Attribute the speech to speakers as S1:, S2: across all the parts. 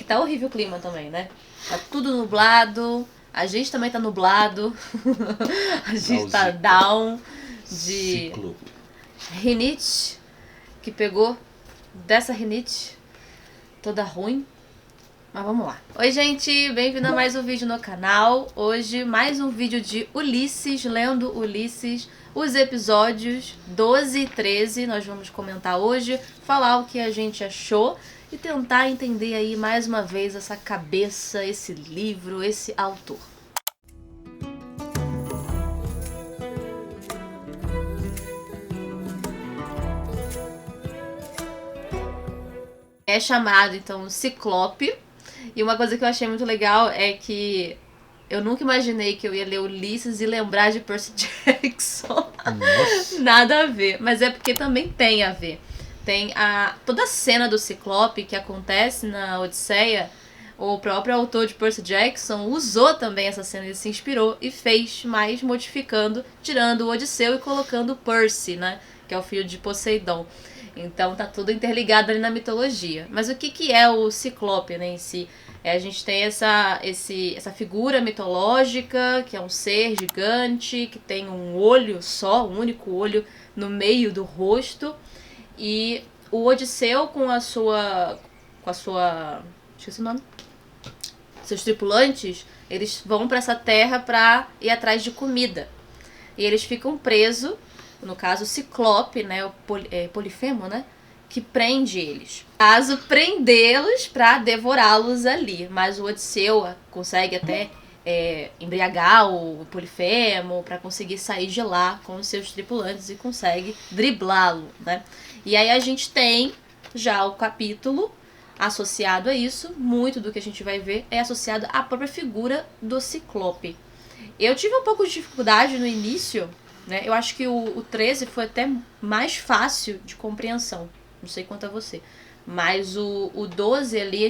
S1: tá horrível o clima também, né? Tá tudo nublado, a gente também tá nublado, a gente tá down de
S2: Ciclo.
S1: rinite, que pegou dessa rinite toda ruim. Mas vamos lá. Oi, gente, bem-vindo a mais um vídeo no canal. Hoje, mais um vídeo de Ulisses, lendo Ulisses, os episódios 12 e 13. Nós vamos comentar hoje, falar o que a gente achou e tentar entender aí mais uma vez essa cabeça, esse livro, esse autor. É chamado, então, Ciclope. E uma coisa que eu achei muito legal é que eu nunca imaginei que eu ia ler Ulisses e lembrar de Percy Jackson.
S2: Nossa.
S1: Nada a ver. Mas é porque também tem a ver. Tem toda a cena do Ciclope que acontece na Odisseia. O próprio autor de Percy Jackson usou também essa cena, ele se inspirou e fez, mas modificando, tirando o Odisseu e colocando o Percy, né? Que é o filho de Poseidon. Então tá tudo interligado ali na mitologia. Mas o que é o Ciclope, né, em si? A gente tem essa figura mitológica, que é um ser gigante, que tem um olho só, um único olho no meio do rosto. E o Odisseu com a sua esqueci o nome. Seus tripulantes, eles vão para essa terra para ir atrás de comida. E eles ficam presos, no caso o Ciclope, né, o Polifemo, né, que prende eles. Caso prendê-los para devorá-los ali, mas o Odisseu consegue até embriagar o Polifemo para conseguir sair de lá com os seus tripulantes e consegue driblá-lo, né? E aí a gente tem já o capítulo associado a isso, muito do que a gente vai ver é associado à própria figura do Ciclope. Eu tive um pouco de dificuldade no início, né? Eu acho que o 13 foi até mais fácil de compreensão. Não sei quanto a você. Mas o 12 ali,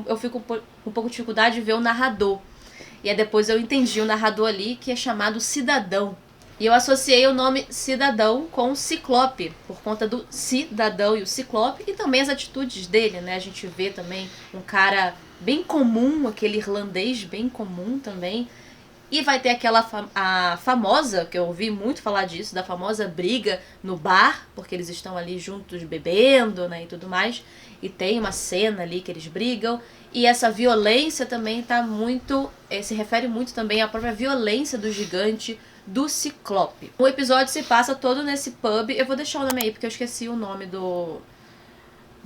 S1: eu fico com um pouco de dificuldade de ver o narrador. E aí depois eu entendi o narrador ali, que é chamado Cidadão. E eu associei o nome Cidadão com Ciclope, por conta do cidadão e o Ciclope, e também as atitudes dele, né? A gente vê também um cara bem comum, aquele irlandês bem comum também. E vai ter a famosa, que eu ouvi muito falar disso, da famosa briga no bar, porque eles estão ali juntos bebendo, né, e tudo mais. E tem uma cena ali que eles brigam. E essa violência também tá muito... se refere muito também à própria violência do gigante, do Ciclope. O episódio se passa todo nesse pub. Eu vou deixar o nome aí, porque eu esqueci o nome do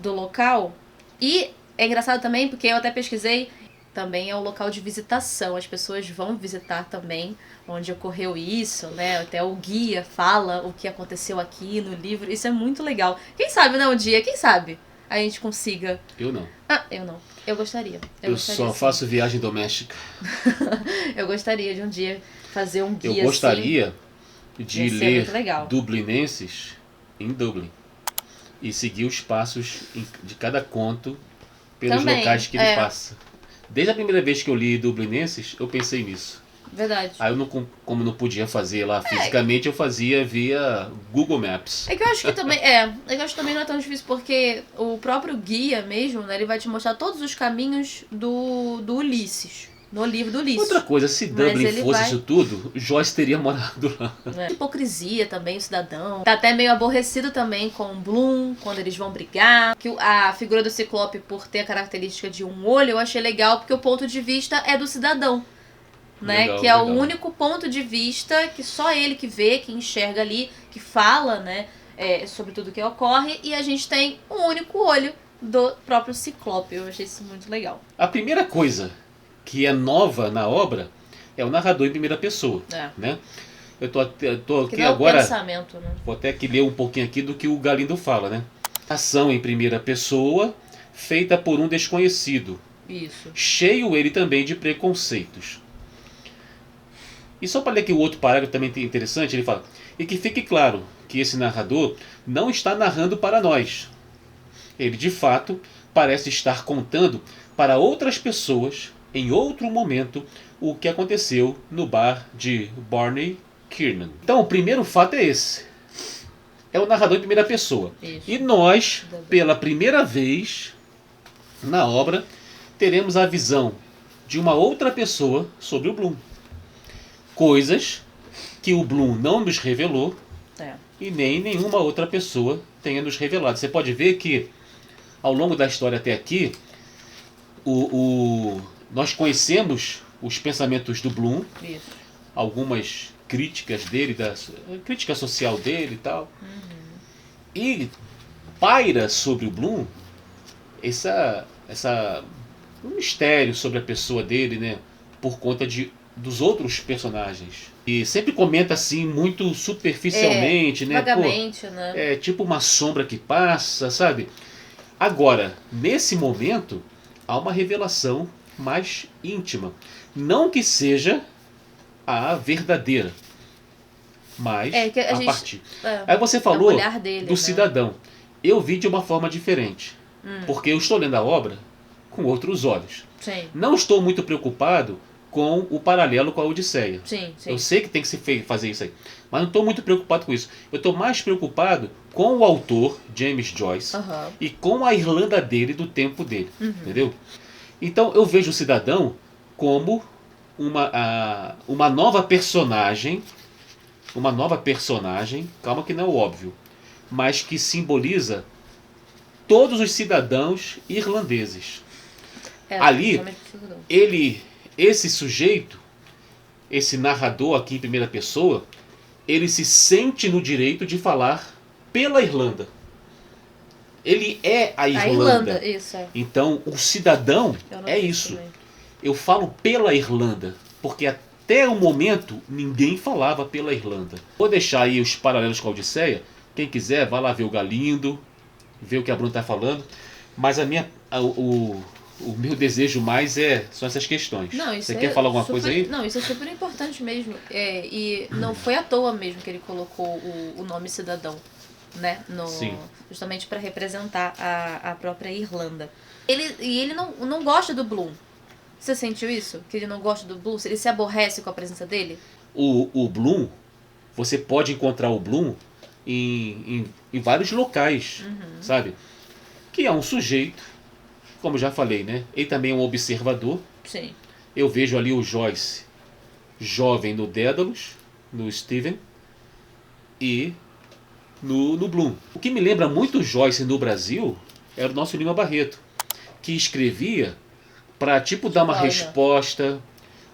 S1: local. E é engraçado também, porque eu até pesquisei... Também é um local de visitação, as pessoas vão visitar também onde ocorreu isso, né? Até o guia fala o que aconteceu aqui no livro, isso é muito legal. Quem sabe, né, um dia, quem sabe a gente consiga...
S2: Eu não.
S1: Eu não. Eu gostaria.
S2: Eu só faço viagem doméstica.
S1: Eu gostaria de um dia fazer um guia assim.
S2: Eu gostaria de ler
S1: legal.
S2: Dublinenses em Dublin e seguir os passos de cada conto pelos
S1: também,
S2: locais que ele passa. Desde a primeira vez que eu li Dublinenses, eu pensei nisso.
S1: Verdade.
S2: Aí eu como não podia fazer lá fisicamente, eu fazia via Google Maps.
S1: É que eu acho que também não é tão difícil, porque o próprio guia mesmo, né, ele vai te mostrar todos os caminhos do Ulisses. No livro do Ulisses.
S2: Outra coisa, se Dublin fosse isso tudo, Joyce teria morado lá.
S1: Hipocrisia também, o cidadão. Tá até meio aborrecido também com o Bloom, quando eles vão brigar. Que a figura do Ciclope, por ter a característica de um olho, eu achei legal, porque o ponto de vista é do cidadão. Né?
S2: Legal,
S1: que é
S2: legal.
S1: O único ponto de vista que só ele que vê, que enxerga ali, que fala, né, sobre tudo que ocorre. E a gente tem um único olho do próprio Ciclope. Eu achei isso muito legal.
S2: A primeira coisa que é nova na obra é o narrador em primeira pessoa, né? Eu tô aqui agora,
S1: pensamento, né?
S2: Vou até aqui ler um pouquinho aqui do que o Galindo fala, né? Ação em primeira pessoa, feita por um desconhecido.
S1: Isso.
S2: Cheio ele também de preconceitos. E só para ler aqui o outro parágrafo também interessante, ele fala: e que fique claro que esse narrador não está narrando para nós. Ele de fato parece estar contando para outras pessoas em outro momento o que aconteceu no bar de Barney Kiernan. Então o primeiro fato é esse. É o narrador em primeira pessoa.
S1: Isso.
S2: E nós, pela primeira vez na obra, teremos a visão de uma outra pessoa sobre o Bloom. Coisas que o Bloom não nos revelou e nem nenhuma outra pessoa tenha nos revelado. Você pode ver que, ao longo da história até aqui, nós conhecemos os pensamentos do Bloom, algumas críticas dele, crítica social dele e tal. E paira sobre o Bloom um mistério sobre a pessoa dele, né? Por conta dos outros personagens. E sempre comenta assim, muito superficialmente, né?
S1: Vagamente, né?
S2: É tipo uma sombra que passa, sabe? Agora, nesse momento, há uma revelação mais íntima. Não que seja a verdadeira, mas a partir. Aí você falou
S1: dele,
S2: do cidadão. Eu vi de uma forma diferente. Porque eu estou lendo a obra com outros olhos.
S1: Sim.
S2: Não estou muito preocupado com o paralelo com a Odisseia.
S1: Sim.
S2: Eu sei que tem que se fazer isso aí. Mas não estou muito preocupado com isso. Eu estou mais preocupado com o autor, James Joyce, e com a Irlanda dele, do tempo dele. Entendeu? Então eu vejo o cidadão como uma nova personagem. Uma nova personagem, calma que não é o óbvio, mas que simboliza todos os cidadãos irlandeses. Ali, esse sujeito, esse narrador aqui em primeira pessoa, ele se sente no direito de falar pela Irlanda. Ele é a Irlanda.
S1: Isso.
S2: Então, o cidadão é isso. Também. Eu falo pela Irlanda, porque até o momento ninguém falava pela Irlanda. Vou deixar aí os paralelos com a Odisseia. Quem quiser, vá lá ver o Galindo, ver o que a Bruna está falando. Mas o meu desejo mais são essas questões.
S1: Você
S2: quer falar alguma coisa aí?
S1: Não, isso é super importante mesmo. E não foi à toa mesmo que ele colocou o nome cidadão, né? Justamente para representar a própria Irlanda. Ele não gosta do Bloom. Você sentiu isso? Que ele não gosta do Bloom? Ele se aborrece com a presença dele?
S2: O Bloom, você pode encontrar o Bloom em vários locais, sabe? Que é um sujeito, como já falei, né? Ele também é um observador.
S1: Sim.
S2: Eu vejo ali o Joyce, jovem no Dédalus, no Stephen, e no Bloom. O que me lembra muito Joyce no Brasil era o nosso Lima Barreto, que escrevia para tipo dar uma resposta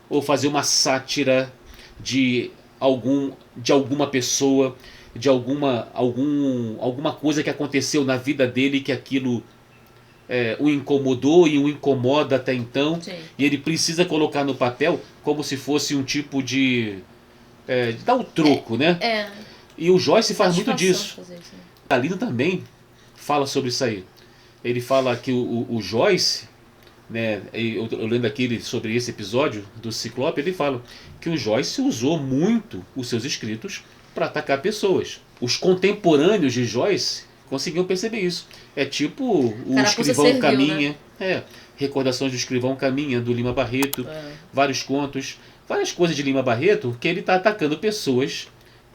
S2: ou fazer uma sátira de alguma pessoa, de alguma coisa que aconteceu na vida dele, que aquilo o incomodou e o incomoda até então.
S1: Sim.
S2: E ele precisa colocar no papel como se fosse um tipo de dar o troco, né? E o Joyce faz muito disso. Galindo também fala sobre isso aí. Ele fala que o Joyce, né, eu lendo aqui sobre esse episódio do Ciclope, ele fala que o Joyce usou muito os seus escritos para atacar pessoas. Os contemporâneos de Joyce conseguiam perceber isso. É tipo o Escrivão Caminha, né? Recordações do Escrivão Caminha, do Lima Barreto, vários contos, várias coisas de Lima Barreto que ele está atacando pessoas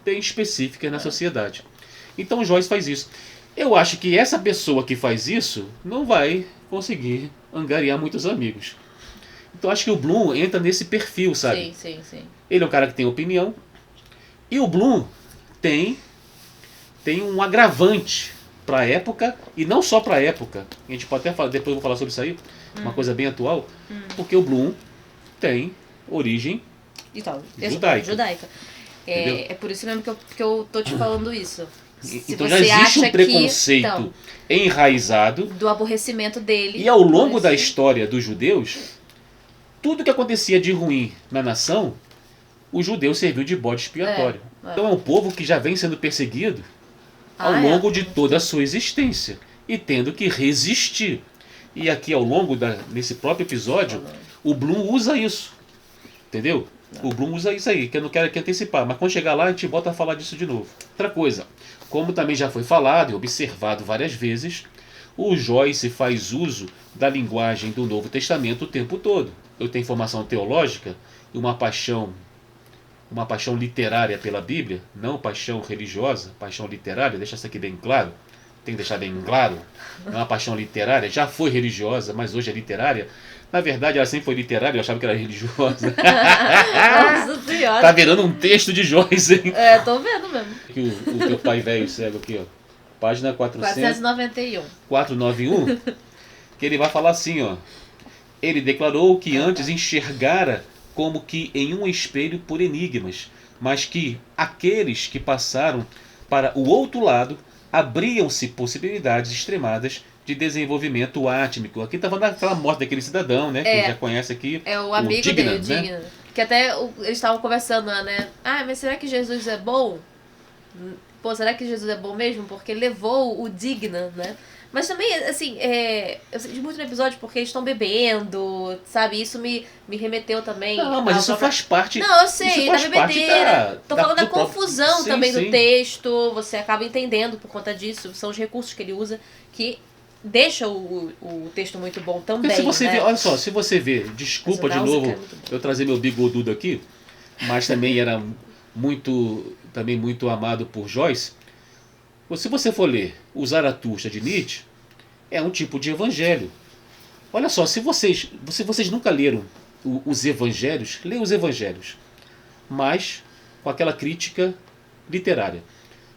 S2: bem específicas na sociedade. Então o Joyce faz isso. Eu acho que essa pessoa que faz isso não vai conseguir angariar muitos amigos. Então acho que o Bloom entra nesse perfil, sabe?
S1: Sim.
S2: Ele é um cara que tem opinião. E o Bloom tem um agravante para a época, e não só para a época. A gente pode até falar, depois eu vou falar sobre isso aí, uma coisa bem atual, porque o Bloom tem origem judaica.
S1: É por isso mesmo que eu tô te falando isso.
S2: Então já existe um preconceito enraizado
S1: do aborrecimento dele.
S2: E ao longo da história dos judeus, tudo que acontecia de ruim na nação, o judeu serviu de bode expiatório. Então é um povo que já vem sendo perseguido ao longo de toda a sua existência e tendo que resistir. E aqui ao longo nesse próprio episódio, o Bloom usa isso. Entendeu? O Bloom usa isso aí, que eu não quero aqui antecipar, mas quando chegar lá a gente volta a falar disso de novo. Outra coisa, como também já foi falado e observado várias vezes, o Joyce faz uso da linguagem do Novo Testamento o tempo todo. Eu tenho formação teológica e uma paixão literária pela Bíblia, não paixão religiosa, paixão literária, deixa isso aqui bem claro. tem que deixar bem claro, é uma paixão literária, já foi religiosa, mas hoje é literária. Na verdade, ela sempre foi literária, eu achava que era religiosa.
S1: Nossa senhora.
S2: Tá virando um texto de Joyce, hein?
S1: É, tô vendo mesmo.
S2: Aqui, o teu pai velho cego aqui, ó. Página
S1: 491.
S2: 491, que ele vai falar assim, ó. Ele declarou que antes enxergara como que em um espelho por enigmas, mas que aqueles que passaram para o outro lado abriam-se possibilidades extremadas de desenvolvimento átmico. Aqui estava naquela morte daquele cidadão, né? Que a gente já conhece aqui.
S1: É o amigo
S2: Dignan,
S1: dele,
S2: né?
S1: Dignan. Que até eles estavam conversando lá, né? Ah, mas será que Jesus é bom? Pô, será que Jesus é bom mesmo? Porque levou o Dignan, né? Mas também, assim, eu senti muito no episódio porque eles estão bebendo, sabe? Isso me remeteu também.
S2: Não, mas isso faz parte.
S1: Não, eu sei,
S2: isso
S1: da
S2: faz parte
S1: bebedeira. Tô falando da
S2: do próprio-
S1: confusão
S2: Sim,
S1: também
S2: sim.
S1: do texto. Você acaba entendendo por conta disso. São os recursos que ele usa que deixam o texto muito bom também.
S2: Porque se você
S1: né?
S2: vê, olha só, se você vê, desculpa
S1: Mas
S2: de
S1: o
S2: novo
S1: Náusea é muito bom.
S2: eu trazer meu bigodudo aqui, mas também era também muito amado por Joyce. Se você for ler o Zaratustra de Nietzsche, é um tipo de evangelho. Olha só, se vocês nunca leram os evangelhos, leiam os evangelhos, mas com aquela crítica literária.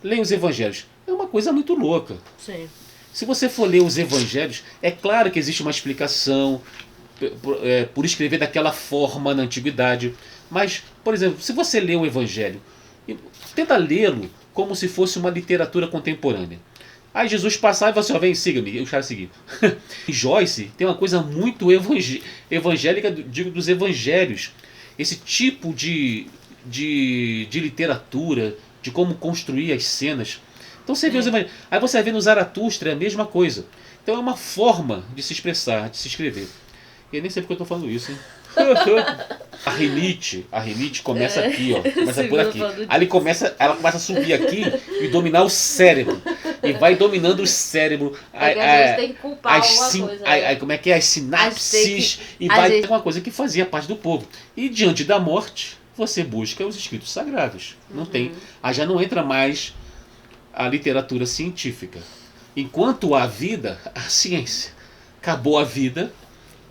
S2: Leiam os evangelhos. É uma coisa muito louca.
S1: Sim.
S2: Se você for ler os evangelhos, é claro que existe uma explicação por escrever daquela forma na antiguidade. Mas, por exemplo, se você lê um evangelho, tenta lê-lo como se fosse uma literatura contemporânea. Aí Jesus passava e falava assim, ó, vem, siga-me, e os caras seguiam. Joyce tem uma coisa muito evangélica, digo, dos evangelhos. Esse tipo de literatura, de como construir as cenas. Então você vê os evangelhos. Aí você vai ver no Zaratustra é a mesma coisa. Então é uma forma de se expressar, de se escrever. Eu nem sei porque eu estou falando isso, hein? A rinite começa aqui, ó. Começa por aqui. Aí ela começa a subir aqui e dominar o cérebro. E vai dominando o cérebro.
S1: A gente tem que culpar alguma coisa.
S2: Aí como é que é? As sinapses. E vai ter uma coisa que fazia parte do povo. E diante da morte, você busca os escritos sagrados. Não tem. Aí já não entra mais a literatura científica. Enquanto há vida, a ciência. Acabou a vida,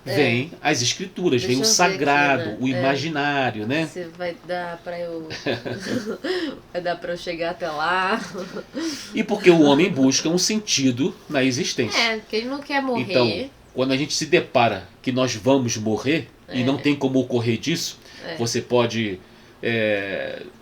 S2: vem as escrituras, vem o sagrado,
S1: aqui, né?
S2: o imaginário, né?
S1: Se vai dar pra eu. Vai dar pra eu chegar até lá.
S2: E porque o homem busca um sentido na existência.
S1: Porque ele não quer morrer.
S2: Então, quando a gente se depara que nós vamos morrer, e não tem como ocorrer disso, você pode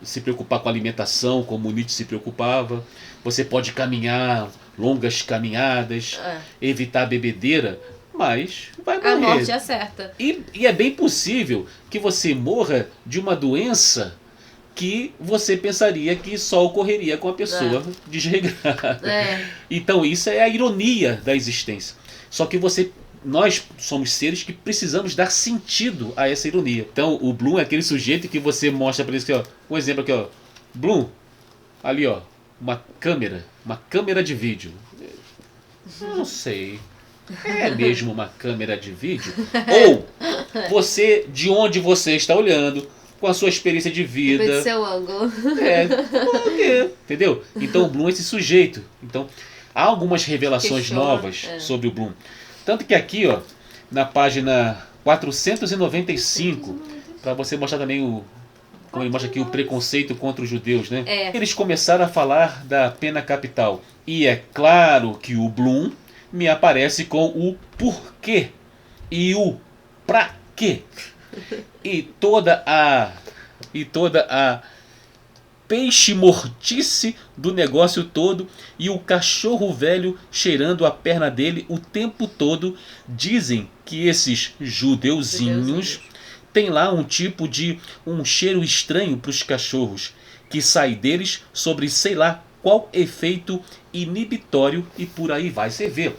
S2: se preocupar com a alimentação, como Nietzsche se preocupava, você pode caminhar longas caminhadas, evitar a bebedeira, mas vai morrer.
S1: A morte é certa.
S2: E é bem possível que você morra de uma doença que você pensaria que só ocorreria com a pessoa desregrada. Então isso é a ironia da existência. Só que nós somos seres que precisamos dar sentido a essa ironia. Então o Bloom é aquele sujeito que você mostra para ele assim, ó, um exemplo aqui, ó. Bloom, ali ó, uma câmera de vídeo. Eu não sei. É mesmo uma câmera de vídeo? Ou você, de onde você está olhando, com a sua experiência de vida.
S1: Depende do seu ângulo.
S2: Entendeu? Então o Bloom é esse sujeito. Então há algumas revelações novas sobre o Bloom. Tanto que aqui, ó, na página 495, para você mostrar também como ele mostra aqui o preconceito contra os judeus, né? Eles começaram a falar da pena capital. E é claro que o Bloom me aparece com o porquê e o pra quê. E toda a peixe mortice do negócio todo e o cachorro velho cheirando a perna dele o tempo todo. Dizem que esses judeuzinhos têm lá um tipo de um cheiro estranho para os cachorros que sai deles sobre sei lá qual efeito inibitório e por aí vai. Você vê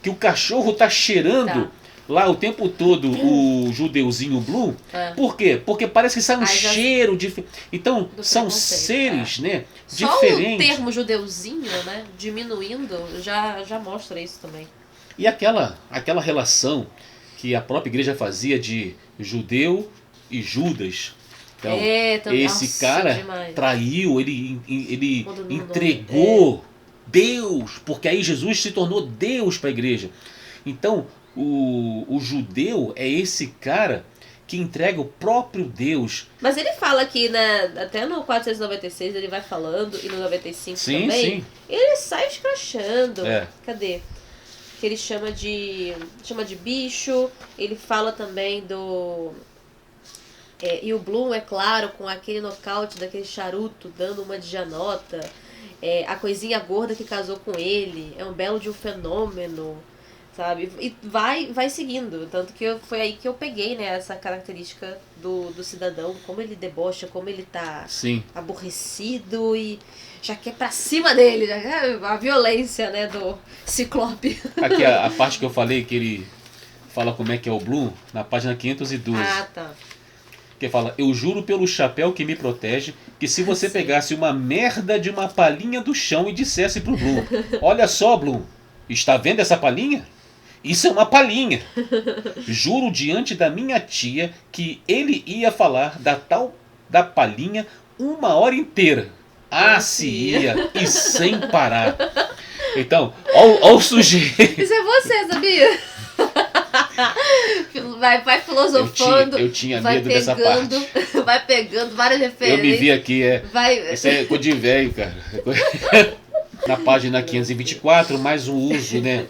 S2: que o cachorro tá cheirando lá o tempo todo o judeuzinho Bloom. Por quê? Porque parece que sai um cheiro diferente. Então são seres né, diferentes.
S1: Só o termo judeuzinho, né, diminuindo, já mostra isso também.
S2: E aquela relação que a própria igreja fazia de judeu e Judas. Então, esse cara traiu, ele entregou Deus, porque aí Jesus se tornou Deus para a igreja. Então, o judeu é esse cara que entrega o próprio Deus.
S1: Mas ele fala aqui, né, até no 496 ele vai falando, e no 95
S2: Sim,
S1: também,
S2: sim.
S1: ele sai escrachando.
S2: É.
S1: Cadê? Que ele chama de bicho, ele fala também do... e o Bloom, é claro, com aquele nocaute daquele charuto, dando uma de Janota. A coisinha gorda que casou com ele, é um belo de um fenômeno, sabe? E vai seguindo. Tanto que foi aí que eu peguei, né, essa característica do cidadão, como ele debocha, como ele tá
S2: Sim.
S1: aborrecido e já quer pra cima dele, já quer a violência, né, do Ciclope.
S2: Aqui a parte que eu falei, que ele fala como é que é o Bloom, na página 512.
S1: Ah, tá.
S2: Que fala, eu juro pelo chapéu que me protege, que se você pegasse uma merda de uma palhinha do chão e dissesse pro Bloom, olha só, Bloom, está vendo essa palhinha? Isso é uma palhinha. Juro diante da minha tia que ele ia falar da palhinha 1 hora inteira. Ah, se ia, e sem parar. Então, ó o sujeito.
S1: Isso é você, sabia? Vai filosofando.
S2: Eu tinha medo dessa parte.
S1: Vai pegando várias referências.
S2: Eu me vi aqui,
S1: Vai...
S2: Isso é coisa de velho, cara. Na página 524, mais um uso, né,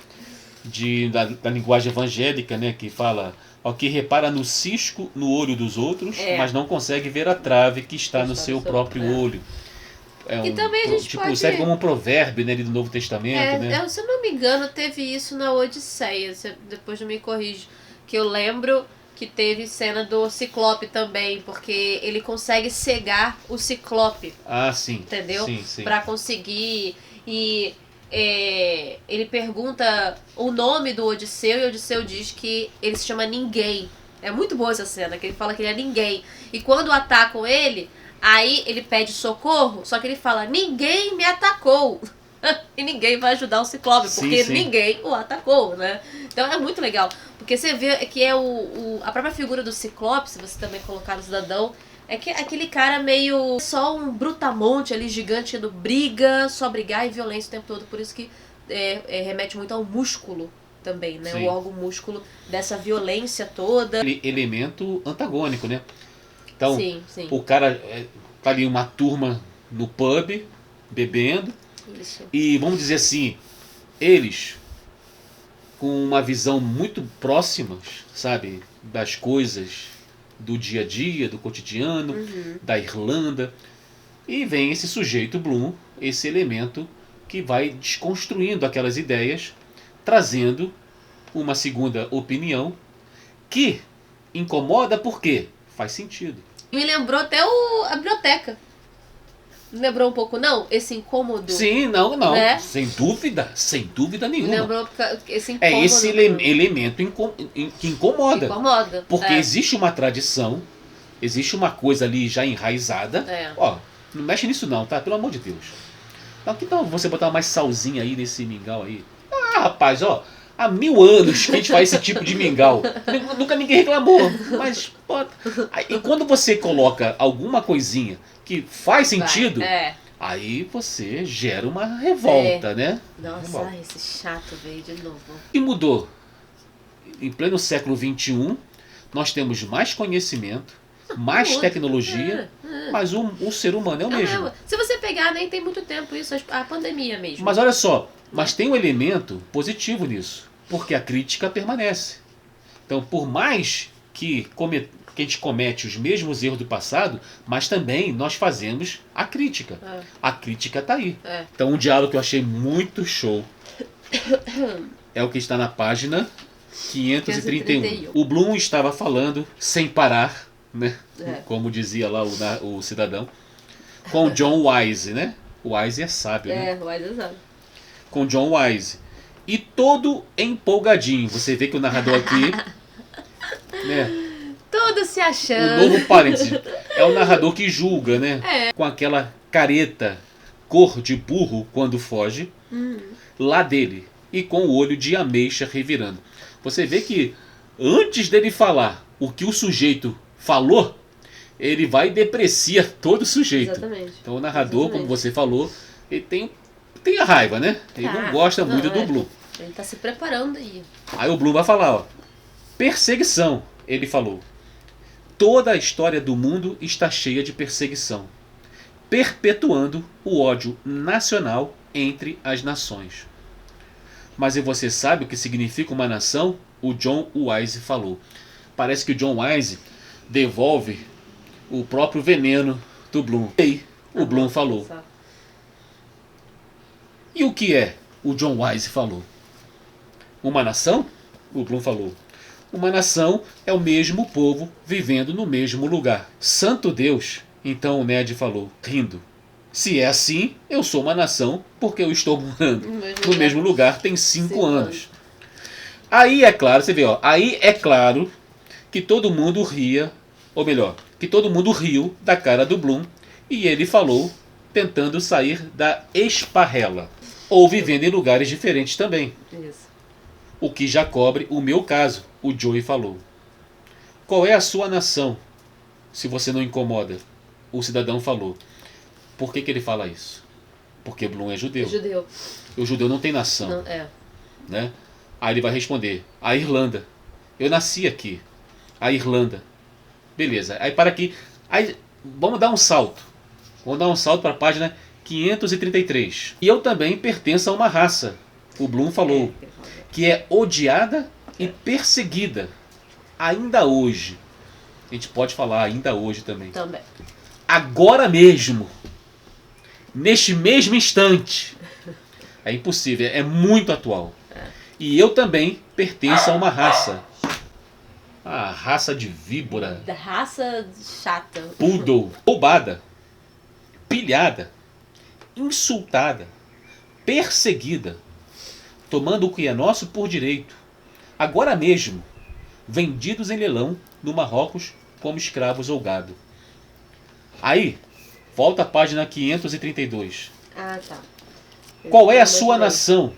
S2: da linguagem evangélica, né, que fala, ó, que repara no cisco no olho dos outros, mas não consegue ver a trave que está no seu próprio olho.
S1: E também a gente pode...
S2: serve como um provérbio, né, do Novo Testamento, né?
S1: Se eu não me engano, teve isso na Odisseia, depois não me corrige, que eu lembro que teve cena do Ciclope também, porque ele consegue cegar o Ciclope.
S2: Ah, sim.
S1: Entendeu?
S2: Sim.
S1: Pra conseguir... E ele pergunta o nome do Odisseu e o Odisseu diz que ele se chama Ninguém. É muito boa essa cena, que ele fala que ele é ninguém. E quando atacam ele... Aí ele pede socorro, só que ele fala, ninguém me atacou. E ninguém vai ajudar o Ciclope, porque ninguém o atacou, né? Então é muito legal. Porque você vê que a própria figura do Ciclope, se você também colocar no cidadão, é que aquele cara meio só um brutamonte ali, gigante, do briga, só brigar e violência o tempo todo. Por isso que remete muito ao músculo também, né?
S2: Sim.
S1: O órgão músculo dessa violência toda.
S2: Elemento antagônico, né? Então,
S1: sim.
S2: o cara tá ali uma turma no pub, bebendo,
S1: Isso.
S2: E vamos dizer assim, eles com uma visão muito próxima, sabe, das coisas do dia a dia, do cotidiano, da Irlanda, e vem esse sujeito Bloom, esse elemento que vai desconstruindo aquelas ideias, trazendo uma segunda opinião que incomoda porque faz sentido.
S1: Me lembrou até a biblioteca. Não lembrou um pouco, não? Esse incômodo.
S2: Sim, não.
S1: Né?
S2: Sem dúvida nenhuma.
S1: Me lembrou esse incômodo.
S2: É esse elemento que incomoda.
S1: Incomoda.
S2: Porque existe uma tradição, existe uma coisa ali já enraizada. Ó, não mexe nisso não, tá? Pelo amor de Deus. Então, que tal você botar mais salzinho aí nesse mingau aí? Ah, rapaz, ó. Há 1000 anos que a gente faz esse tipo de mingau. Nunca ninguém reclamou. Mas, bota. E quando você coloca alguma coisinha que faz sentido, aí você gera uma revolta, né?
S1: Nossa, esse chato veio de novo.
S2: E mudou. Em pleno século XXI, nós temos mais conhecimento, mais tecnologia, mas o ser humano é o mesmo.
S1: Se você pegar, nem tem muito tempo isso, a pandemia mesmo.
S2: Mas olha só, mas tem um elemento positivo nisso, porque a crítica permanece. Então, por mais que a gente comete os mesmos erros do passado, mas também nós fazemos a crítica. A crítica está aí. Então, um diálogo que eu achei muito show é o que está na página 531. O Bloom estava falando sem parar, né? Como dizia lá o cidadão, com John Wise, né? O Wise é sábio, né?
S1: O Wise é sábio.
S2: Com John Wise. E todo empolgadinho. Você vê que o narrador aqui, né?
S1: Todo se achando.
S2: O novo parênteses. É o narrador que julga, né? Com aquela careta cor de burro quando foge, lá dele. E com o olho de ameixa revirando. Você vê que antes dele falar o que o sujeito falou, ele vai e deprecia todo o sujeito.
S1: Exatamente.
S2: Então o narrador, como você falou, ele tem tem a raiva, né? Ele não gosta muito do Bloom.
S1: Ele tá se preparando aí.
S2: Aí o Bloom vai falar, ó. Perseguição, ele falou. Toda a história do mundo está cheia de perseguição, perpetuando o ódio nacional entre as nações. Mas e você sabe o que significa uma nação? O John Wise falou. Parece que o John Wise devolve o próprio veneno do Bloom. E aí, o Bloom falou. E o que é? O John Wise falou. Uma nação? O Bloom falou. Uma nação é o mesmo povo vivendo no mesmo lugar. Santo Deus! Então o Ned falou, rindo. Se é assim, eu sou uma nação porque eu estou morando no mesmo lugar tem 5 anos. Aí é claro, você vê, ó, aí é claro que todo mundo ria, ou melhor, que todo mundo riu da cara do Bloom e ele falou tentando sair da esparrela. Ou vivendo em lugares diferentes também.
S1: Isso.
S2: O que já cobre o meu caso, o Joey falou. Qual é a sua nação, se você não incomoda? O cidadão falou. Por que ele fala isso? Porque Bloom é judeu.
S1: Judeu.
S2: O judeu não tem nação.
S1: Não,
S2: Né? Aí ele vai responder. A Irlanda. Eu nasci aqui. A Irlanda. Beleza. Aí para aqui. Aí, vamos dar um salto. Vamos dar um salto para a página 533. E eu também pertenço a uma raça. O Bloom falou. Que é odiada e perseguida. Ainda hoje. A gente pode falar ainda hoje também. Agora mesmo. Neste mesmo instante. É impossível. É muito atual. E eu também pertenço a uma raça. A raça de víbora.
S1: Da raça chata.
S2: Poodle. Roubada. Pilhada. Insultada. Perseguida. Tomando o que é nosso por direito. Agora mesmo. Vendidos em leilão no Marrocos como escravos ou gado. Aí, volta à página 532.
S1: Tá.
S2: Qual é a sua nação?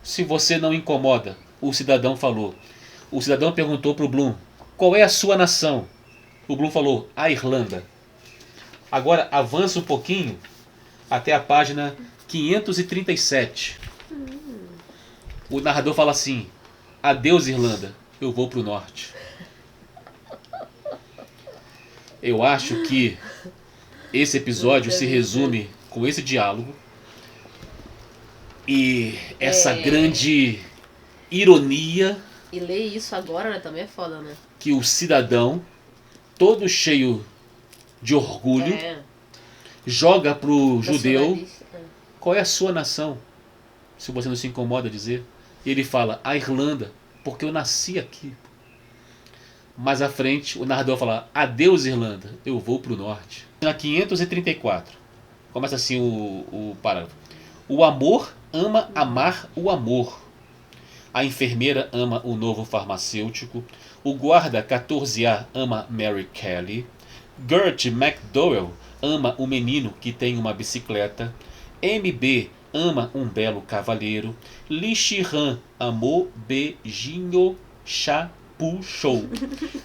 S2: Se você não incomoda, o cidadão falou. O cidadão perguntou para o Bloom. Qual é a sua nação? O Bloom falou, a Irlanda. Agora avança um pouquinho até a página 537. O narrador fala assim, adeus Irlanda, eu vou para o norte. Eu acho que esse episódio se resume com esse diálogo e essa grande ironia.
S1: E ler isso agora, né, também é foda, né?
S2: Que o cidadão, todo cheio de orgulho, joga pro judeu. Qual é a sua nação? Se você não se incomoda dizer. E ele fala, a Irlanda, porque eu nasci aqui. Mais à frente, o narrador fala, adeus Irlanda, eu vou pro norte. Na 534, começa assim o parágrafo. O amor ama amar o amor. A enfermeira ama o novo farmacêutico. O guarda 14A ama Mary Kelly. Gert McDowell ama o menino que tem uma bicicleta. MB ama um belo cavalheiro. Li Shihan amou beijinho chapuchou.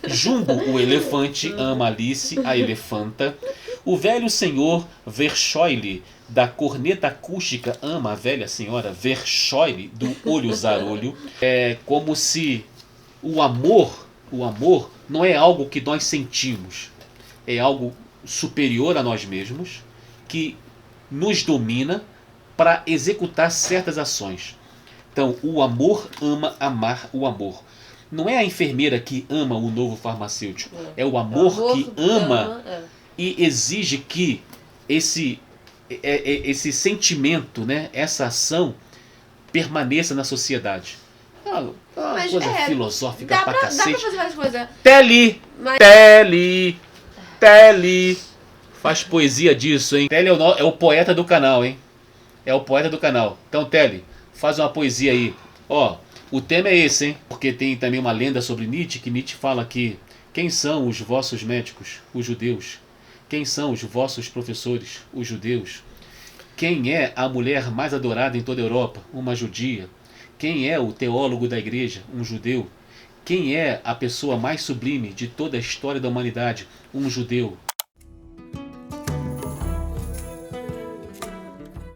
S2: Jumbo o elefante ama Alice a elefanta. O velho senhor Verschoyle da corneta acústica ama a velha senhora Verschoyle do olho zarolho. É como se o amor não é algo que nós sentimos. É algo superior a nós mesmos que nos domina para executar certas ações. Então, o amor ama amar o amor. Não é a enfermeira que ama o novo farmacêutico. É o amor que ama e exige que esse sentimento, né, essa ação permaneça na sociedade. Uma coisa filosófica pra cacete. Dá pra
S1: fazer várias coisas.
S2: Telly faz poesia disso, hein? Telly é o poeta do canal, hein? É o poeta do canal. Então, Telly, faz uma poesia aí. Ó, o tema é esse, hein? Porque tem também uma lenda sobre Nietzsche, que Nietzsche fala que quem são os vossos médicos? Os judeus. Quem são os vossos professores? Os judeus. Quem é a mulher mais adorada em toda a Europa? Uma judia. Quem é o teólogo da igreja? Um judeu. Quem é a pessoa mais sublime de toda a história da humanidade? Um judeu.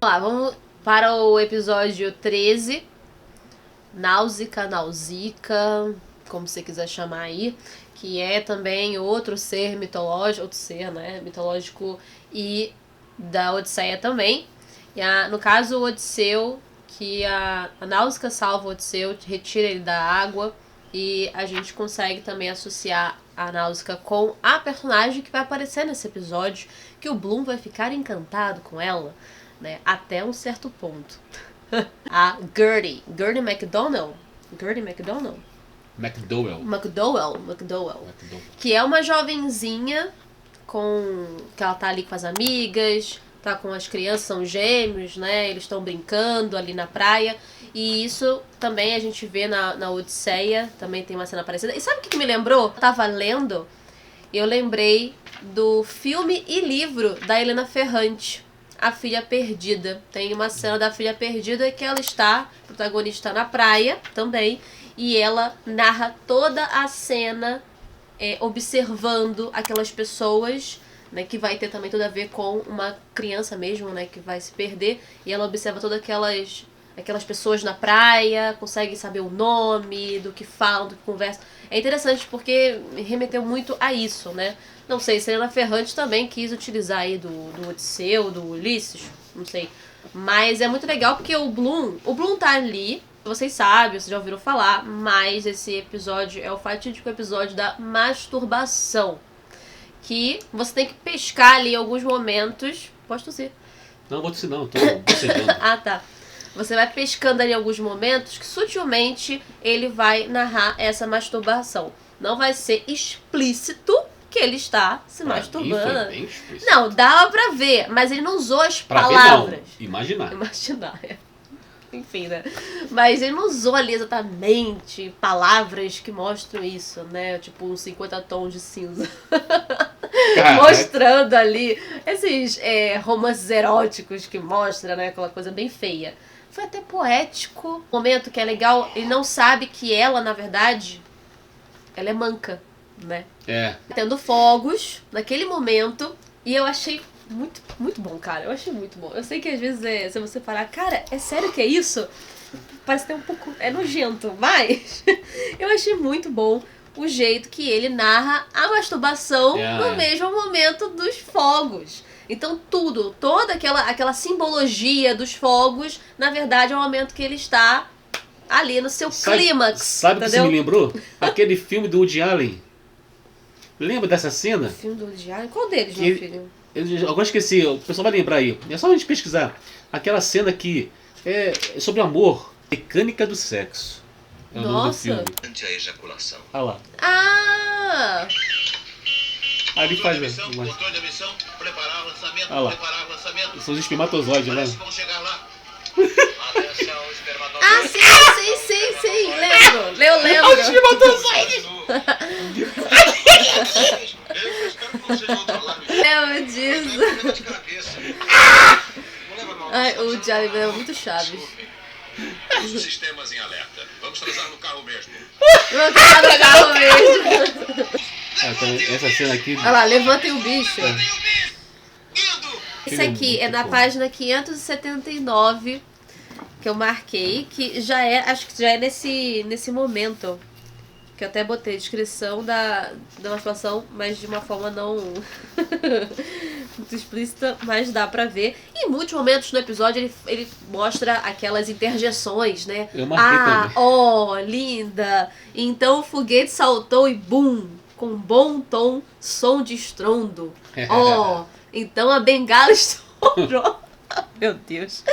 S1: Vamos para o episódio 13, Náusica, como você quiser chamar aí, que é também outro ser mitológico, mitológico e da Odisseia também. E no caso, o Odisseu, que a Náusica salva o Odisseu, retira ele da água, e a gente consegue também associar a Náusica com a personagem que vai aparecer nesse episódio, que o Bloom vai ficar encantado com ela, né, até um certo ponto. A Gertie McDowell, que é uma jovenzinha que ela tá ali com as amigas, tá com as crianças, são gêmeos, né? Eles estão brincando ali na praia. E isso também a gente vê na Odisseia, também tem uma cena parecida. E sabe o que me lembrou? Eu tava lendo, eu lembrei do filme e livro da Helena Ferrante, A Filha Perdida. Tem uma cena da Filha Perdida que ela está, protagonista, na praia também, e ela narra toda a cena observando aquelas pessoas, né, que vai ter também tudo a ver com uma criança mesmo, né, que vai se perder, e ela observa todas aquelas pessoas na praia, consegue saber o nome, do que falam, do que conversam. É interessante porque me remeteu muito a isso, né? Não sei, Helena Ferrante também quis utilizar aí do Odisseu, do Ulisses, não sei. Mas é muito legal porque o Bloom tá ali, vocês sabem, vocês já ouviram falar, mas esse episódio é o fatídico episódio da masturbação. Que você tem que pescar ali em alguns momentos. Pode tossir.
S2: Não, vou tossir não, tô bocejando.
S1: Ah, tá. Você vai pescando ali em alguns momentos que sutilmente ele vai narrar essa masturbação. Não vai ser explícito que ele está se masturbando.
S2: Foi bem explícito.
S1: Não, dava pra ver, mas ele não usou as
S2: pra
S1: palavras.
S2: Ver, não. Imaginar,
S1: Enfim, né? Mas ele não usou ali exatamente palavras que mostram isso, né? Tipo, 50 tons de cinza. Mostrando ali esses romances eróticos que mostra, né? Aquela coisa bem feia. Foi até poético. O momento que é legal, ele não sabe que ela, na verdade, ela é manca, né? Tendo fogos naquele momento. E eu achei muito, muito bom, cara. Eu achei muito bom. Eu sei que às vezes se você parar, cara, é sério que é isso? Parece ter um pouco... É nojento, mas eu achei muito bom o jeito que ele narra a masturbação no mesmo momento dos fogos. Então toda aquela simbologia dos fogos, na verdade é o momento que ele está ali no seu clímax.
S2: Sabe o que você me lembrou? Aquele filme do Woody Allen. Lembra dessa cena?
S1: O filme do Woody Allen? Qual deles, meu filho?
S2: Eu agora esqueci, o pessoal vai lembrar aí. É só a gente pesquisar. Aquela cena que é sobre amor, mecânica do sexo. É o nome do filme.
S3: Ante a ejaculação.
S2: Ah lá.
S1: Ah!
S2: Ali faz
S3: controle da missão, preparar lançamento,
S2: ah lá.
S3: Preparar lançamento.
S2: São os espermatozoides, né?
S3: Vão chegar lá. Atenção, espermatozoides.
S1: Ah, sim, lembro. Eu lembro.
S2: Os espermatozoides!
S3: Eu espero que vocês não trollarem.
S1: Lembro disso.
S3: De cabeça.
S1: Ai, o Diário é muito Chaves.
S3: Os sistemas em alerta. Vamos transar no carro mesmo.
S1: Vamos transar no carro mesmo.
S2: Então, essa cena aqui...
S1: Olha lá, levantem o bicho.
S3: Indo!
S1: Esse aqui é na página 579 que eu marquei, que acho que já é nesse momento. Que eu até botei a descrição da masturbação, mas de uma forma não muito explícita, mas dá pra ver. E em muitos momentos no episódio ele mostra aquelas interjeções, né?
S2: Eu marquei também.
S1: Linda! Então o foguete saltou e bum! Com bom tom, som de estrondo. Então a bengala estourou. Meu Deus.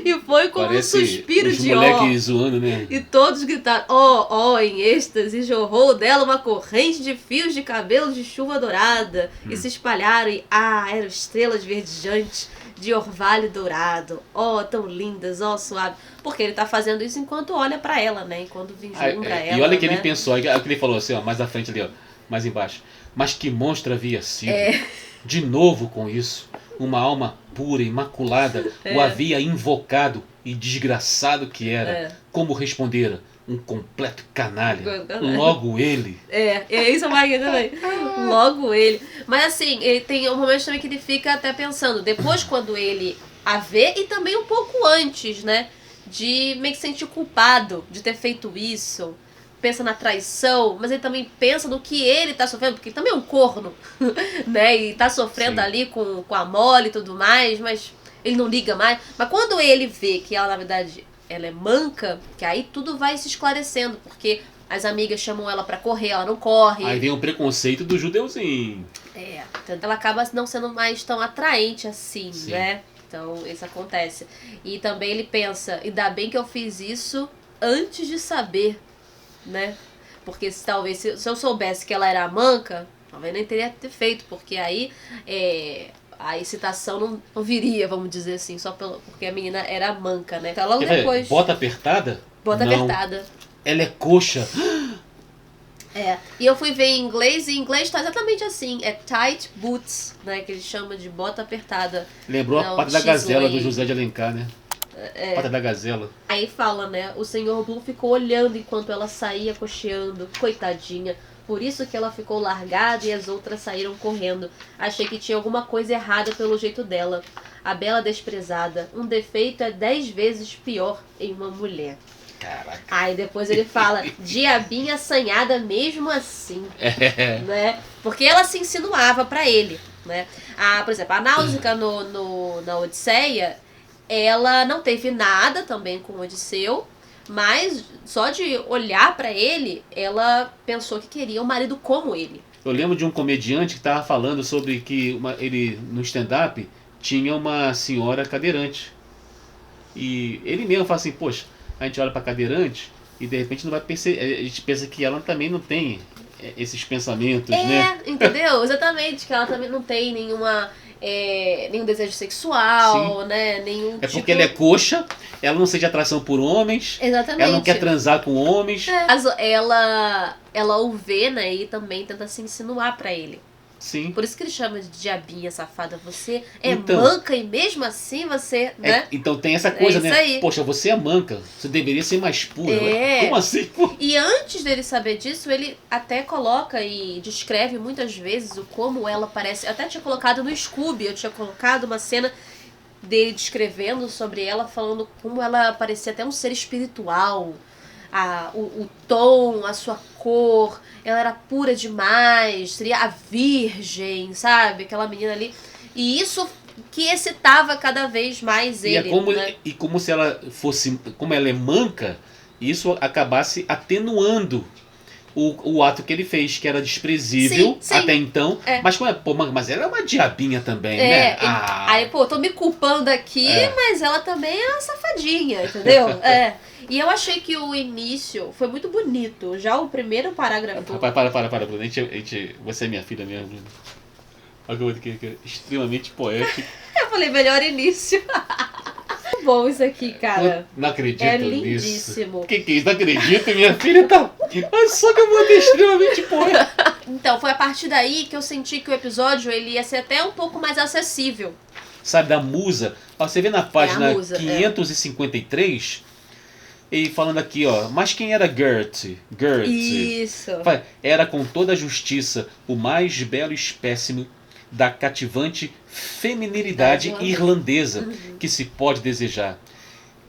S1: E foi como
S2: parece
S1: um suspiro
S2: os
S1: de
S2: moleques zoando, né?
S1: E todos gritaram, em êxtase, jorrou dela uma corrente de fios de cabelo de chuva dourada. E se espalharam e, eram estrelas verdejantes de orvalho dourado. Tão lindas, suave. Porque ele tá fazendo isso enquanto olha pra ela, né? Enquanto vislumbra ela,
S2: e olha que
S1: né?
S2: ele pensou, que ele falou assim, mais à frente ali, mais embaixo. Mas que monstro havia sido. De novo com isso. Uma alma pura, imaculada, o havia invocado, e desgraçado que era. Como respondera? Um completo canalha. Logo ele.
S1: Isso é uma também. Logo ele. Mas assim, ele tem um momento também que ele fica até pensando. Depois, quando ele a ver, e também um pouco antes, né? De meio que se sentir culpado de ter feito isso. Pensa na traição, mas ele também pensa no que ele tá sofrendo, porque ele também é um corno, né? E tá sofrendo
S2: Sim.
S1: ali com a Molly e tudo mais, mas ele não liga mais. Mas quando ele vê que ela, na verdade, ela é manca, que aí tudo vai se esclarecendo, porque as amigas chamam ela pra correr, ela não corre.
S2: Aí vem o preconceito do judeuzinho.
S1: Então ela acaba não sendo mais tão atraente assim,
S2: Sim.
S1: né? Então isso acontece. E também ele pensa, ainda bem que eu fiz isso antes de saber, né? Porque talvez se eu soubesse que ela era manca, talvez nem teria ter feito, porque aí a excitação não viria, vamos dizer assim, só porque a menina era manca, né? Então logo
S2: Quer ver?
S1: depois.
S2: Bota apertada?
S1: Bota
S2: Não.
S1: apertada.
S2: Ela é coxa.
S1: E eu fui ver em inglês, e em inglês tá exatamente assim, é tight boots, né, que eles chamam de bota apertada.
S2: Lembrou
S1: Não,
S2: a pata da gazela do
S1: X-Way.
S2: José de Alencar, né? Pata da gazela.
S1: Aí fala, né, o Sr. Blue ficou olhando enquanto ela saía cocheando, coitadinha, por isso que ela ficou largada e as outras saíram correndo. Achei que tinha alguma coisa errada pelo jeito dela. A bela desprezada, um defeito é 10 vezes pior em uma mulher.
S2: Caraca.
S1: Aí depois ele fala, diabinha assanhada mesmo assim, né? Porque ela se insinuava pra ele, né? Por exemplo, a Náusica na Odisseia, ela não teve nada também com o Odisseu, mas só de olhar pra ele, ela pensou que queria um marido como ele.
S2: Eu lembro de um comediante que tava falando sobre que ele, no stand-up, tinha uma senhora cadeirante. E ele mesmo fala assim, poxa, a gente olha pra cadeirante e de repente não vai perceber. A gente pensa que ela também não tem esses pensamentos, né?
S1: Entendeu? Exatamente, que ela também não tem nenhum desejo sexual,
S2: Sim.
S1: né? Nenhum
S2: É porque ela é coxa, ela não sente atração por homens,
S1: Exatamente.
S2: ela não quer transar com homens.
S1: Ela o vê, né? E também tenta se insinuar pra ele.
S2: Sim.
S1: Por isso que ele chama de diabinha safada. Você é
S2: Então,
S1: manca e mesmo assim você, né?
S2: então tem essa coisa,
S1: isso
S2: né?
S1: aí.
S2: Poxa, você é manca, você deveria ser mais pura.
S1: É.
S2: Como assim? Pô?
S1: E antes dele saber disso, ele até coloca e descreve muitas vezes o como ela parece. Eu até tinha colocado no Scooby, eu tinha colocado uma cena dele descrevendo sobre ela, falando como ela parecia até um ser espiritual. O tom, a sua cor, ela era pura demais, seria a virgem, sabe? Aquela menina ali. E isso que excitava cada vez mais ele.
S2: E como se ela fosse, como ela é manca, isso acabasse atenuando o ato que ele fez, que era desprezível
S1: Sim.
S2: até então.
S1: É.
S2: Mas, mas ela é uma diabinha também, né?
S1: Aí, pô, tô me culpando aqui, mas ela também é uma safadinha, entendeu? E eu achei que o início foi muito bonito. Já o primeiro parágrafo.
S2: Para, Bruno. Você é minha filha mesmo, Bruno. Olha que é extremamente poético.
S1: Eu falei, melhor início. Muito bom isso aqui, cara.
S2: Não acredito
S1: É
S2: nisso.
S1: lindíssimo.
S2: Que é isso? Não acredito, minha filha tá. Olha só que eu vou ter extremamente poético.
S1: Então, foi a partir daí que eu senti que o episódio ele ia ser até um pouco mais acessível.
S2: Sabe, da musa. Ó, você vê na página
S1: musa,
S2: 553, e falando aqui, ó. Mas quem era Gertie?
S1: Isso.
S2: Era com toda a justiça o mais belo espécime da cativante feminilidade irlandesa que se pode desejar.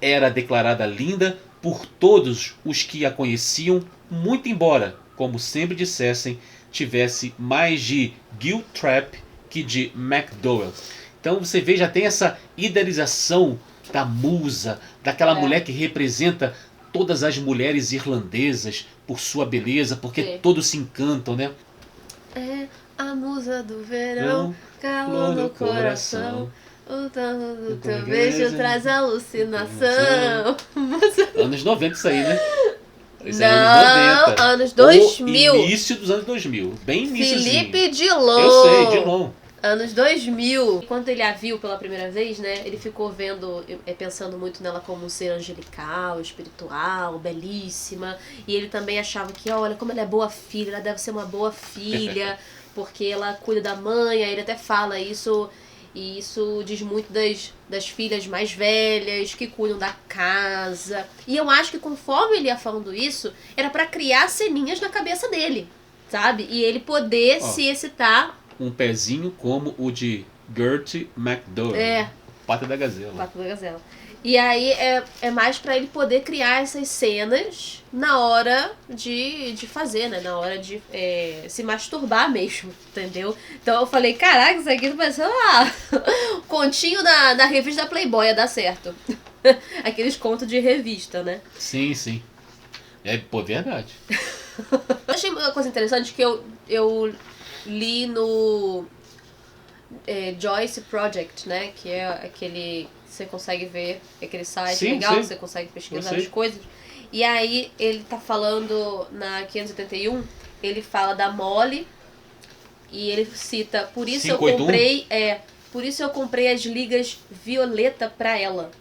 S2: Era declarada linda por todos os que a conheciam, muito embora, como sempre dissessem, tivesse mais de Giltrap que de MacDowell. Então você vê, já tem essa idealização da musa, daquela mulher que representa todas as mulheres irlandesas por sua beleza, porque todos se encantam, né?
S1: É a musa do verão, calor no coração. O tanto do teu beijo traz alucinação.
S2: Anos 90 isso aí, né? Isso
S1: Não,
S2: é anos 90.
S1: anos 2000.
S2: O início dos anos 2000. Bem iníciozinho.
S1: Felipe Dilon.
S2: Eu sei, Dilon.
S1: Anos 2000. Quando ele a viu pela primeira vez, né? Ele ficou vendo, pensando muito nela como um ser angelical, espiritual, belíssima. E ele também achava que, olha, como ela é boa filha, ela deve ser uma boa filha, porque ela cuida da mãe. Aí ele até fala isso. E isso diz muito das filhas mais velhas, que cuidam da casa. E eu acho que conforme ele ia falando isso, era pra criar ceninhas na cabeça dele, sabe? E ele poder se excitar.
S2: Um pezinho como o de Gertie MacDowell. Pata da Gazela.
S1: Pata da Gazela. E aí é mais pra ele poder criar essas cenas na hora de fazer, né? Na hora de se masturbar mesmo, entendeu? Então eu falei, caraca, isso aqui vai ser continho da revista da Playboy, ia dar certo. Aqueles contos de revista, né?
S2: Sim, sim. Verdade.
S1: Eu achei uma coisa interessante que eu li no Joyce Project, né? Que é aquele... Você consegue ver aquele site
S2: Sim,
S1: legal,
S2: sei.
S1: você consegue pesquisar
S2: Eu sei.
S1: as coisas. E aí ele tá falando na 581, ele fala da Molly e ele cita, por isso
S2: 581?
S1: por isso eu comprei as ligas violeta pra ela.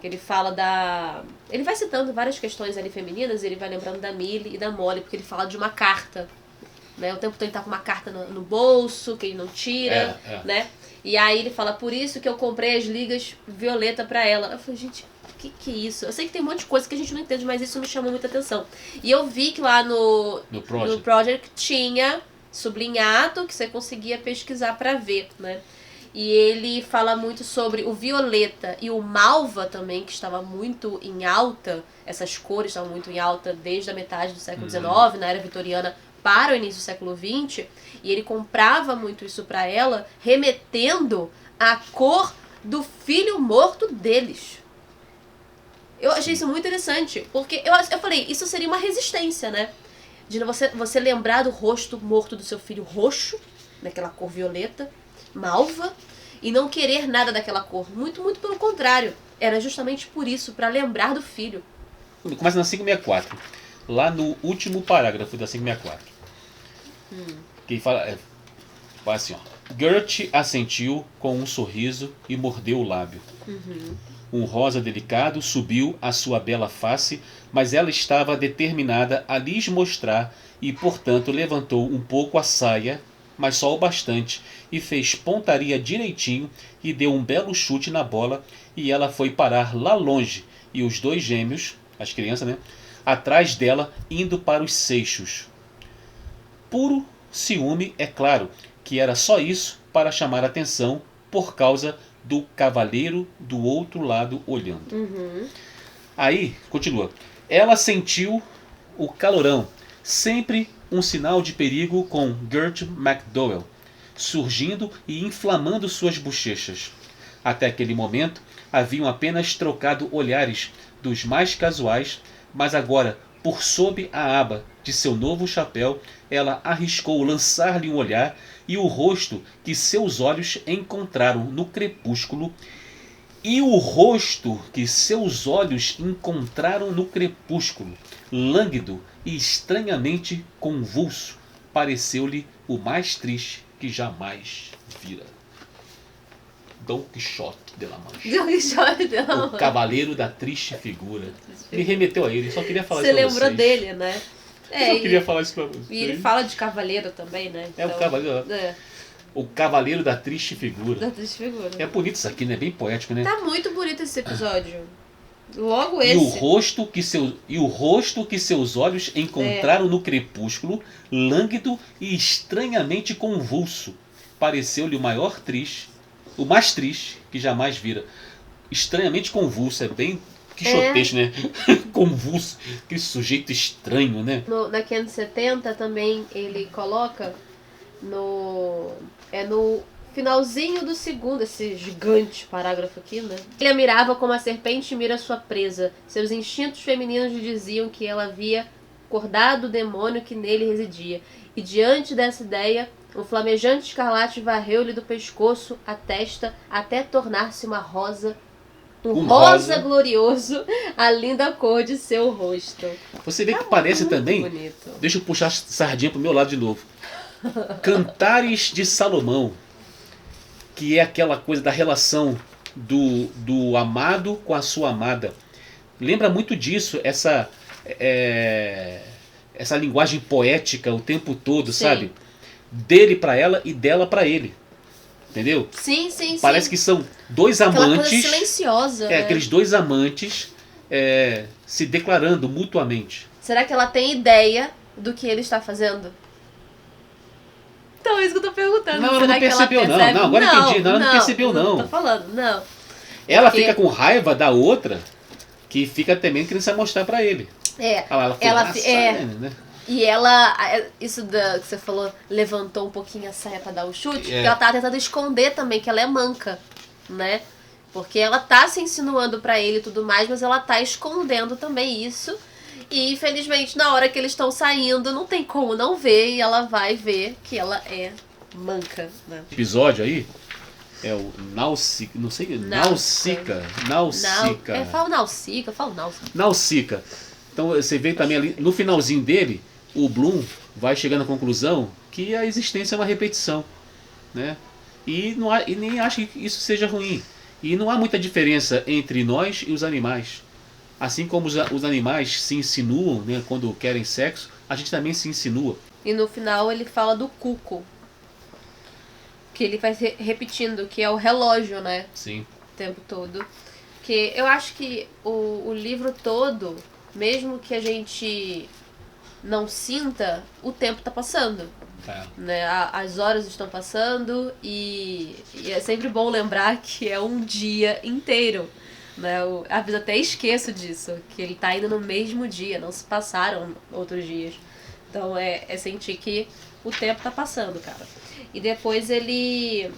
S1: Ele fala ele vai citando várias questões ali femininas, e ele vai lembrando da Millie e da Molly, porque ele fala de uma carta. Né? O tempo todo ele tá com uma carta no bolso, que ele não tira, né? E aí ele fala, por isso que eu comprei as ligas violeta pra ela. Eu falei, gente, que é isso? Eu sei que tem um monte de coisa que a gente não entende, mas isso me chamou muita atenção. E eu vi que lá no Project tinha sublinhado, que você conseguia pesquisar pra ver, né? E ele fala muito sobre o violeta e o malva também, que estava muito em alta. Essas cores estavam muito em alta desde a metade do século XIX, na era vitoriana, para o início do século XX, e ele comprava muito isso pra ela, remetendo à cor do filho morto deles. Eu achei isso muito interessante, porque eu falei, isso seria uma resistência, né? De você lembrar do rosto morto do seu filho roxo, daquela cor violeta, malva, e não querer nada daquela cor. Muito, muito pelo contrário. Era justamente por isso, pra lembrar do filho.
S2: Começa na 564. Lá no último parágrafo da 564. Que fala assim, ó. Gert assentiu com um sorriso e mordeu o lábio. Um rosa delicado subiu à sua bela face, mas ela estava determinada a lhes mostrar e, portanto, levantou um pouco a saia, mas só o bastante, e fez pontaria direitinho e deu um belo chute na bola, e ela foi parar lá longe, e os dois gêmeos, as crianças, né, atrás dela, indo para os seixos. Puro ciúme, é claro, que era só isso para chamar a atenção por causa do cavaleiro do outro lado olhando. Aí, continua. Ela sentiu o calorão, sempre um sinal de perigo com Gert McDowell, surgindo e inflamando suas bochechas. Até aquele momento, haviam apenas trocado olhares dos mais casuais, mas agora, por sob a aba de seu novo chapéu, ela arriscou lançar-lhe um olhar, e o rosto que seus olhos encontraram no crepúsculo, lânguido e estranhamente convulso, pareceu-lhe o mais triste que jamais vira. Dom Quixote de la Mancha.
S1: Dom Quixote de la Mancha.
S2: O cavaleiro da triste figura. Me remeteu a ele, só queria falar
S1: Você
S2: isso pra
S1: lembrou
S2: vocês.
S1: dele, né?
S2: Eu só queria falar isso pra vocês.
S1: E ele fala de cavaleiro também, né?
S2: É o cavaleiro. O cavaleiro da triste figura.
S1: Da triste figura.
S2: É bonito isso aqui, né? Bem poético, né?
S1: Tá muito bonito esse episódio. Logo esse.
S2: E o rosto que seus olhos encontraram no crepúsculo, lânguido e estranhamente convulso, pareceu-lhe o mais triste que jamais vira. Estranhamente convulso, é bem quixotesco, né? Convulso, que sujeito estranho, né?
S1: Na 570 também ele coloca no finalzinho do segundo, esse gigante parágrafo aqui, né? Ele a mirava como a serpente mira sua presa. Seus instintos femininos lhe diziam que ela havia acordado o demônio que nele residia. E diante dessa ideia, um flamejante escarlate varreu-lhe do pescoço a testa até tornar-se uma rosa. Um rosa glorioso, a linda cor de seu rosto.
S2: Você vê que parece também...
S1: Bonito.
S2: Deixa eu puxar a sardinha pro meu lado de novo. Cantares de Salomão, que é aquela coisa da relação do amado com a sua amada. Lembra muito disso, essa linguagem poética o tempo todo,
S1: Sim.
S2: sabe? Dele para ela e dela para ele. Entendeu?
S1: Sim, sim,
S2: Parece
S1: sim.
S2: que são dois
S1: Aquela
S2: amantes.
S1: coisa silenciosa, né?
S2: Aqueles dois amantes se declarando mutuamente.
S1: Será que ela tem ideia do que ele está fazendo? Então, é isso que eu tô perguntando.
S2: Não, ela
S1: Será
S2: não
S1: que ela
S2: percebeu, não.
S1: percebe?
S2: Não, agora eu entendi. Não, ela não percebeu, não.
S1: Tô falando, não.
S2: Ela
S1: Porque-
S2: fica com raiva da outra, que fica temendo querendo se mostrar pra ele. Ela foi
S1: ela
S2: lá, né?
S1: E ela, isso que você falou, levantou um pouquinho a saia pra dar o chute, porque ela tá tentando esconder também que ela é manca, né? Porque ela tá se insinuando pra ele e tudo mais, mas ela tá escondendo também isso. E infelizmente, na hora que eles estão saindo, não tem como não ver, e ela vai ver que ela é manca, né?
S2: Episódio aí é o Nausicaa, não sei, Nausicaa.
S1: Fala Nausicaa, fala Nausicaa.
S2: Nausicaa. Então você vê também ali, no finalzinho dele, o Bloom vai chegando à conclusão que a existência é uma repetição, né? E nem acha que isso seja ruim. E não há muita diferença entre nós e os animais. Assim como os animais se insinuam, né, quando querem sexo, a gente também se insinua.
S1: E no final ele fala do cuco. Que ele vai repetindo, que é o relógio, né?
S2: Sim.
S1: O tempo todo. Que eu acho que o livro todo, mesmo que a gente não sinta, o tempo tá passando. Né? As horas estão passando e é sempre bom lembrar que é um dia inteiro. Né? Às vezes até esqueço disso, que ele tá indo no mesmo dia, não se passaram outros dias. Então é sentir que o tempo tá passando, cara. E depois ele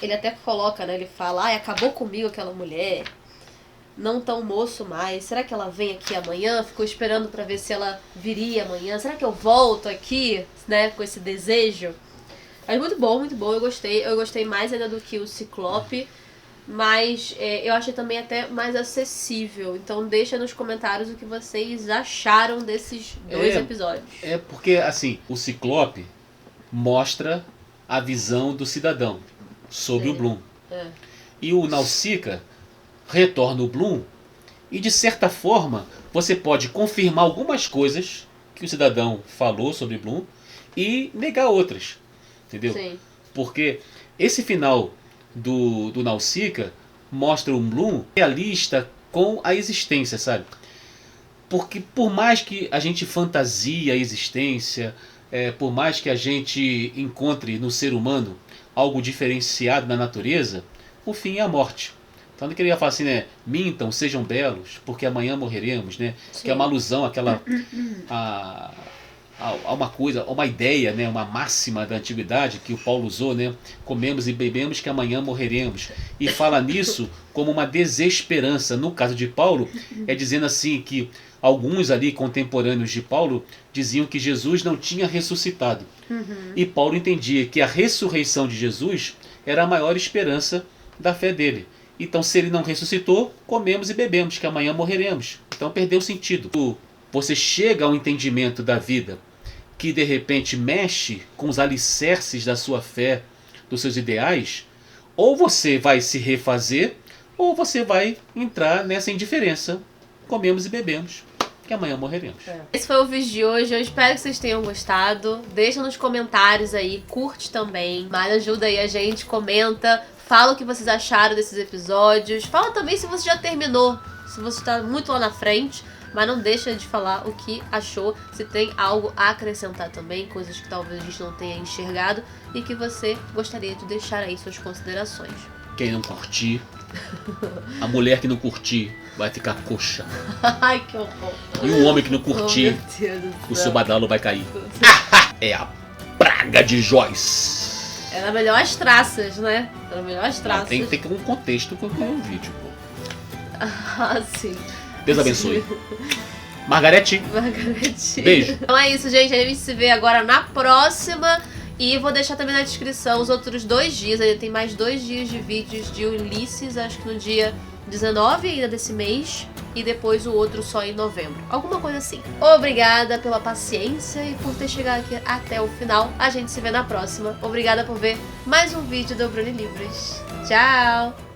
S1: até coloca, né? Ele fala, acabou comigo aquela mulher, não tão moço mais, será que ela vem aqui amanhã? Ficou esperando pra ver se ela viria amanhã, será que eu volto aqui, né? Com esse desejo. Mas muito bom, eu gostei mais ainda do que o Ciclope. Mas eu achei também até mais acessível. Então deixa nos comentários o que vocês acharam desses dois episódios.
S2: Porque, assim, o Ciclope mostra a visão do cidadão sobre o Bloom. E o Nausicaa retorna o Bloom e, de certa forma, você pode confirmar algumas coisas que o cidadão falou sobre Bloom e negar outras. Entendeu?
S1: Sim.
S2: Porque esse final do Nausicaa mostra um Bloom realista com a existência, sabe? Porque por mais que a gente fantasie a existência, por mais que a gente encontre no ser humano algo diferenciado na natureza, o fim é a morte. Então ele queria falar assim, né? Mintam, sejam belos, porque amanhã morreremos, né?
S1: Sim.
S2: Que é uma alusão àquela a uma coisa, a uma ideia, né, uma máxima da antiguidade que o Paulo usou, né, comemos e bebemos que amanhã morreremos, e fala nisso como uma desesperança. No caso de Paulo, é dizendo assim que alguns ali contemporâneos de Paulo diziam que Jesus não tinha ressuscitado, e Paulo entendia que a ressurreição de Jesus era a maior esperança da fé dele. Então, se ele não ressuscitou, comemos e bebemos que amanhã morreremos. Então perdeu o sentido. Você chega ao entendimento da vida que de repente mexe com os alicerces da sua fé, dos seus ideais, ou você vai se refazer, ou você vai entrar nessa indiferença. Comemos e bebemos, que amanhã morreremos.
S1: Esse foi o vídeo de hoje, eu espero que vocês tenham gostado. Deixa nos comentários aí, curte também, mas ajuda aí a gente, comenta, fala o que vocês acharam desses episódios, fala também se você já terminou, se você está muito lá na frente. Mas não deixa de falar o que achou, se tem algo a acrescentar também, coisas que talvez a gente não tenha enxergado e que você gostaria de deixar aí suas considerações.
S2: Quem não curtir, a mulher que não curtir vai ficar coxa.
S1: Ai, que horror.
S2: E o homem que não curtir,
S1: Oh, meu Deus do
S2: o
S1: céu.
S2: seu badalo vai cair. É a praga de Joyce.
S1: Era melhor as traças, né? Era melhor as traças.
S2: Tem que ter um contexto com o vídeo, pô.
S1: Ah, sim.
S2: Deus abençoe. Margarete,
S1: Margarete.
S2: beijo.
S1: Então é isso, gente. A gente se vê agora na próxima. E vou deixar também na descrição os outros 2 dias. Ainda tem mais 2 dias de vídeos de Ulisses. Acho que no dia 19 ainda desse mês. E depois o outro só em novembro. Alguma coisa assim. Obrigada pela paciência e por ter chegado aqui até o final. A gente se vê na próxima. Obrigada por ver mais um vídeo do Bruni Livros. Tchau!